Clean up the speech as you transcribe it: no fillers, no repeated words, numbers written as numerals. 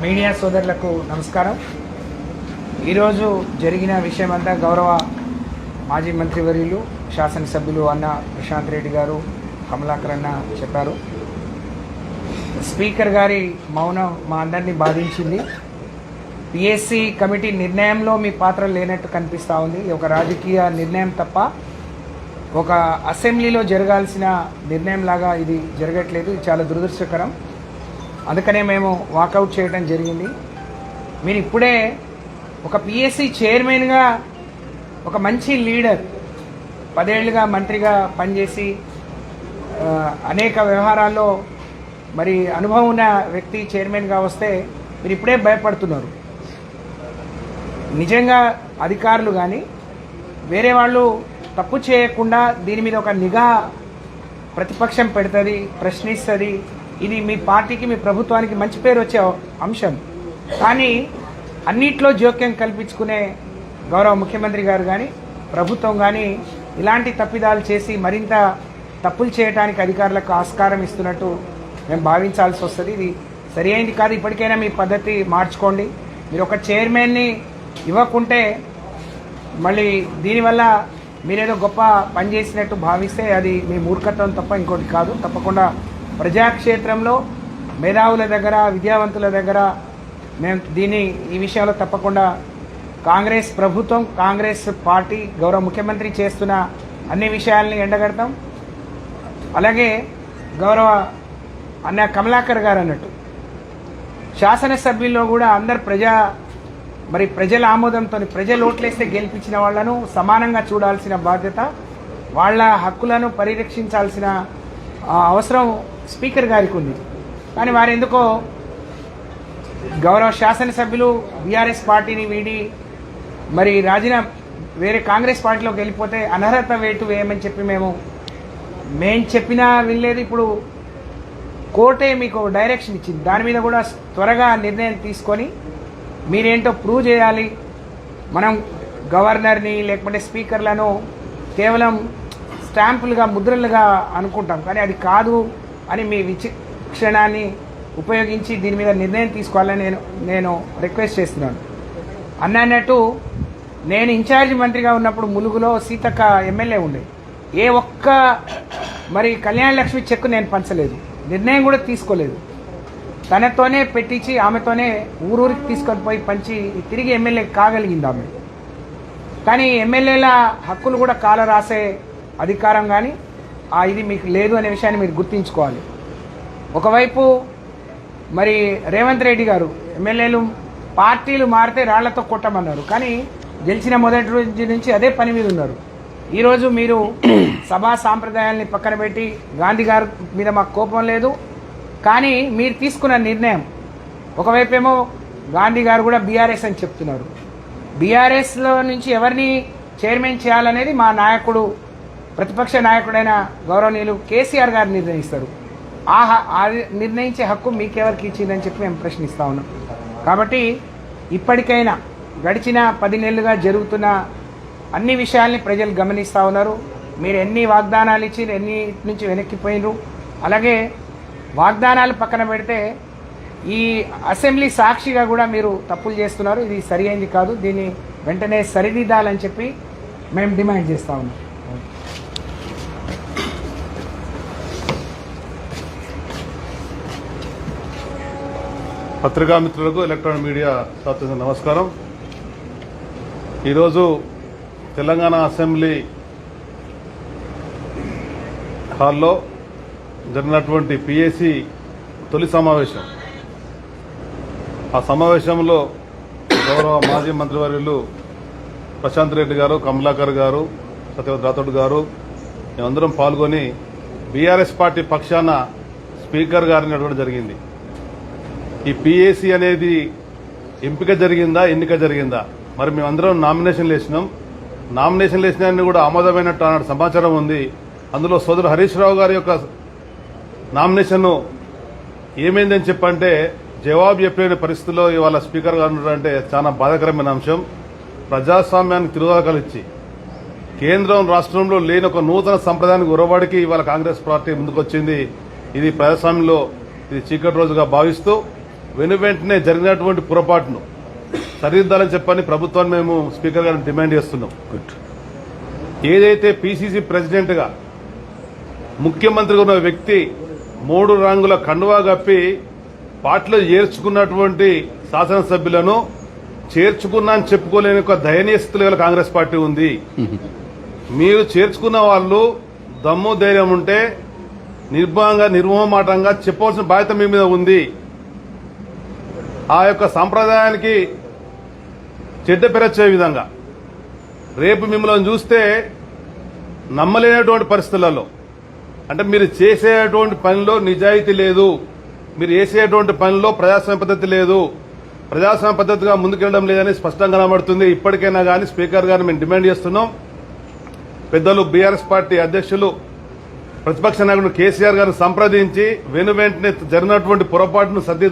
Media సోదరులకు నమస్కారం. ఈరోజు జరిగిన విషయమంతా గౌరవ మాజీ మంత్రివర్యులు శాసనసభ్యులు అన్న ప్రశాంత్ రెడ్డి గారు, కమలాకర్ అన్న చెప్పారు. స్పీకర్ గారి మౌనం మా అందరినీ బాధించింది. పిఎస్సి కమిటీ నిర్ణయంలో మీ పాత్ర లేనట్టు కనిపిస్తూ ఉంది. ఒక రాజకీయ నిర్ణయం తప్ప ఒక అసెంబ్లీలో జరగాల్సిన నిర్ణయం లాగా ఇది జరగట్లేదు. ఇది చాలా దురదృష్టకరం. అందుకనే మేము వాకౌట్ చేయడం జరిగింది. మీరు ఇప్పుడే ఒక పిఎస్సి చైర్మన్గా ఒక మంచి లీడర్, 10 ఏళ్ళుగా మంత్రిగా పనిచేసి అనేక వ్యవహారాల్లో మరి అనుభవం ఉన్న వ్యక్తి చైర్మన్గా వస్తే మీరు ఇప్పుడే భయపడుతున్నారు. నిజంగా అధికారులు కానీ వేరే వాళ్ళు తప్పు చేయకుండా దీని మీద ఒక నిఘా ప్రతిపక్షం పెడుతుంది, ప్రశ్నిస్తుంది. ఇది మీ పార్టీకి, మీ ప్రభుత్వానికి మంచి పేరు వచ్చే అంశం. కానీ అన్నిట్లో జోక్యం కల్పించుకునే గౌరవ ముఖ్యమంత్రి గారు కానీ ప్రభుత్వం కానీ ఇలాంటి తప్పిదాలు చేసి మరింత తప్పులు చేయడానికి అధికారులకు ఆస్కారం ఇస్తున్నట్టు మేము భావించాల్సి వస్తుంది. ఇది సరి అయింది కాదు. ఇప్పటికైనా మీ పద్ధతి మార్చుకోండి. మీరు ఒక చైర్మన్ని ఇవ్వకుంటే మళ్ళీ దీనివల్ల మీరేదో గొప్ప పని చేసినట్టు భావిస్తే అది మీ మూర్ఖత్వం తప్ప ఇంకోటి కాదు. తప్పకుండా ప్రజాక్షేత్రంలో మేధావుల దగ్గర, విద్యావంతుల దగ్గర మేము ఈ విషయంలో తప్పకుండా కాంగ్రెస్ ప్రభుత్వం, కాంగ్రెస్ పార్టీ, గౌరవ ముఖ్యమంత్రి చేస్తున్న అన్ని విషయాల్ని ఎండగడతాం. అలాగే గౌరవ అన్న కమలాకర్ గారు అన్నట్టు శాసనసభ్యుల్లో కూడా అందరు ప్రజల ఆమోదంతో, ప్రజలు ఓట్లేస్తే గెలిపించిన వాళ్లను సమానంగా చూడాల్సిన బాధ్యత, వాళ్ళ హక్కులను పరిరక్షించాల్సిన అవసరం స్పీకర్ గారికి ఉంది. కానీ వారు ఎందుకో గౌరవ శాసనసభ్యులు బీఆర్ఎస్ పార్టీని వీడి మరి వేరే కాంగ్రెస్ పార్టీలోకి వెళ్ళిపోతే అనర్హత వేటు వేయమని చెప్పి మేము చెప్పినా వినలేదు. ఇప్పుడు కోర్టే మీకు డైరెక్షన్ ఇచ్చింది. దాని మీద కూడా త్వరగా నిర్ణయం తీసుకొని మీరేంటో ప్రూవ్ చేయాలి. మనం గవర్నర్ని లేకపోతే స్పీకర్లను కేవలం స్టాంపులుగా, ముద్రలుగా అనుకుంటాం. కానీ అది కాదు అని మీ విచక్షణాన్ని ఉపయోగించి దీని మీద నిర్ణయం తీసుకోవాలని నేను రిక్వెస్ట్ చేస్తున్నాను. అన్నట్టు నేను ఇన్ఛార్జ్ మంత్రిగా ఉన్నప్పుడు ములుగులో సీతక్క ఎమ్మెల్యే ఉండే. ఏ ఒక్క కళ్యాణ లక్ష్మి చెక్కు నేను పంచలేదు, నిర్ణయం కూడా తీసుకోలేదు. తనతోనే పెట్టించి ఆమెతోనే ఊరూరికి తీసుకొని పోయి పంచి తిరిగి ఎమ్మెల్యే కాగలిగింది ఆమె. కానీ ఎమ్మెల్యేల హక్కులు కూడా కాల రాసే అధికారం కానీ ఇది మీకు లేదు అనే విషయాన్ని మీరు గుర్తుంచుకోవాలి. ఒకవైపు రేవంత్ రెడ్డి గారు ఎమ్మెల్యేలు పార్టీలు మారితే రాళ్లతో కొట్టమన్నారు. కానీ గెలిచిన మొదటి రోజు నుంచి అదే పని మీద ఉన్నారు. ఈరోజు మీరు సభా సాంప్రదాయాల్ని పక్కన పెట్టి గాంధీ గారి మీద మాకు కోపం లేదు, కానీ మీరు తీసుకున్న నిర్ణయం, ఒకవైపు ఏమో గాంధీ గారు కూడా బీఆర్ఎస్ అని చెప్తున్నారు. బీఆర్ఎస్లో నుంచి ఎవరిని చైర్మన్ చేయాలనేది మా నాయకుడు, ప్రతిపక్ష నాయకుడైన గౌరవనీయులు కేసీఆర్ గారు నిర్ణయిస్తారు. నిర్ణయించే హక్కు మీకెవరికి ఇచ్చిందని చెప్పి మేము ప్రశ్నిస్తా ఉన్నాం. కాబట్టి ఇప్పటికైనా గడిచిన 10 నెలలుగా జరుగుతున్న అన్ని విషయాల్ని ప్రజలు గమనిస్తూ ఉన్నారు. మీరు ఎన్ని వాగ్దానాలు ఇచ్చి ఎన్ని నుంచి వెనక్కిపోయినరు. అలాగే వాగ్దానాలు పక్కన పెడితే ఈ అసెంబ్లీ సాక్షిగా కూడా మీరు తప్పులు చేస్తున్నారు. ఇది సరి అయింది కాదు. దీన్ని వెంటనే సరిదిద్దాలని చెప్పి మేము డిమాండ్ చేస్తూ ఉన్నాం. పత్రికా మిత్రులకు, ఎలక్ట్రానిక్ మీడియా సోదరులకు నమస్కారం. ఈరోజు తెలంగాణ అసెంబ్లీ హాల్లో జరిగినటువంటి పిఎస్సి తొలి సమావేశం. ఆ సమావేశంలో గౌరవ మాజీ మంత్రివర్యులు ప్రశాంత్ రెడ్డి గారు, కమలాకర్ గారు, సత్యవతి రాథోడ్ గారు మేమందరం పాల్గొని బీఆర్ఎస్ పార్టీ పక్షాన స్పీకర్ గారిని అడగడం జరిగింది. ఈ పిఎస్సి అనేది ఎంపిక జరిగిందా, ఎన్నిక జరిగిందా? మేమందరం నామినేషన్లు వేసినాం. నామినేషన్లు వేసినా కూడా ఆమోదమైనట్టు అన్నట్టు సమాచారం ఉంది. అందులో సోదరు హరీష్ రావు గారి యొక్క నామినేషన్ ఏమైందని చెప్పంటే జవాబు చెప్పలేని పరిస్థితుల్లో ఇవాళ స్పీకర్ గారు ఉన్నారంటే చాలా బాధాకరమైన అంశం. ప్రజాస్వామ్యానికి తిరుగుదలకలిచ్చి కేంద్రం రాష్ట్రంలో లేని ఒక నూతన సంప్రదాయానికి ఉరవడికి ఇవాళ కాంగ్రెస్ పార్టీ ముందుకొచ్చింది. ఇది ప్రజాస్వామ్యంలో ఇది చీకటి రోజుగా భావిస్తూ వెను వెంటనే జరిగినటువంటి పొరపాటును సరిదిద్దాలని చెప్పని ప్రభుత్వాన్ని మేము స్పీకర్ గారిని డిమాండ్ చేస్తున్నాం. ఏదైతే పిసిసి ప్రెసిడెంట్గా ముఖ్యమంత్రిగా ఉన్న వ్యక్తి 3 రంగుల కండువా కప్పి పార్టీలో చేర్చుకున్నటువంటి శాసనసభ్యులను చేర్చుకున్నా అని చెప్పుకోలేని ఒక దయనీయ స్థితిలో గల కాంగ్రెస్ పార్టీ ఉంది. మీరు చేర్చుకున్న వాళ్ళు దమ్ము ధైర్యం ఉంటే నిర్మోహమాటంగా చెప్పవలసిన బాధ్యత మీ మీద ఉంది. ఆ యొక్క సంప్రదాయానికి చెడ్డ పెరచే విధంగా రేపు మిమ్మల్ని చూస్తే నమ్మలేనటువంటి పరిస్థితులలో, అంటే మీరు చేసేటువంటి పనిలో నిజాయితీ లేదు, మీరు చేసేటువంటి పనిలో ప్రజాస్వామ్య పద్ధతి లేదు, ప్రజాస్వామ్య పద్ధతిగా ముందుకెళ్లడం లేదని స్పష్టంగా కనబడుతుంది. ఇప్పటికైనా కానీ స్పీకర్ గారిని మేము డిమాండ్ చేస్తున్నాం. పెద్దలు బీఆర్ఎస్ పార్టీ అధ్యక్షులు ప్రతిపక్ష నాయకుడు కేసీఆర్ గారిని సంప్రదించి వెను వెంటనే జరిగినటువంటి పొరపాటును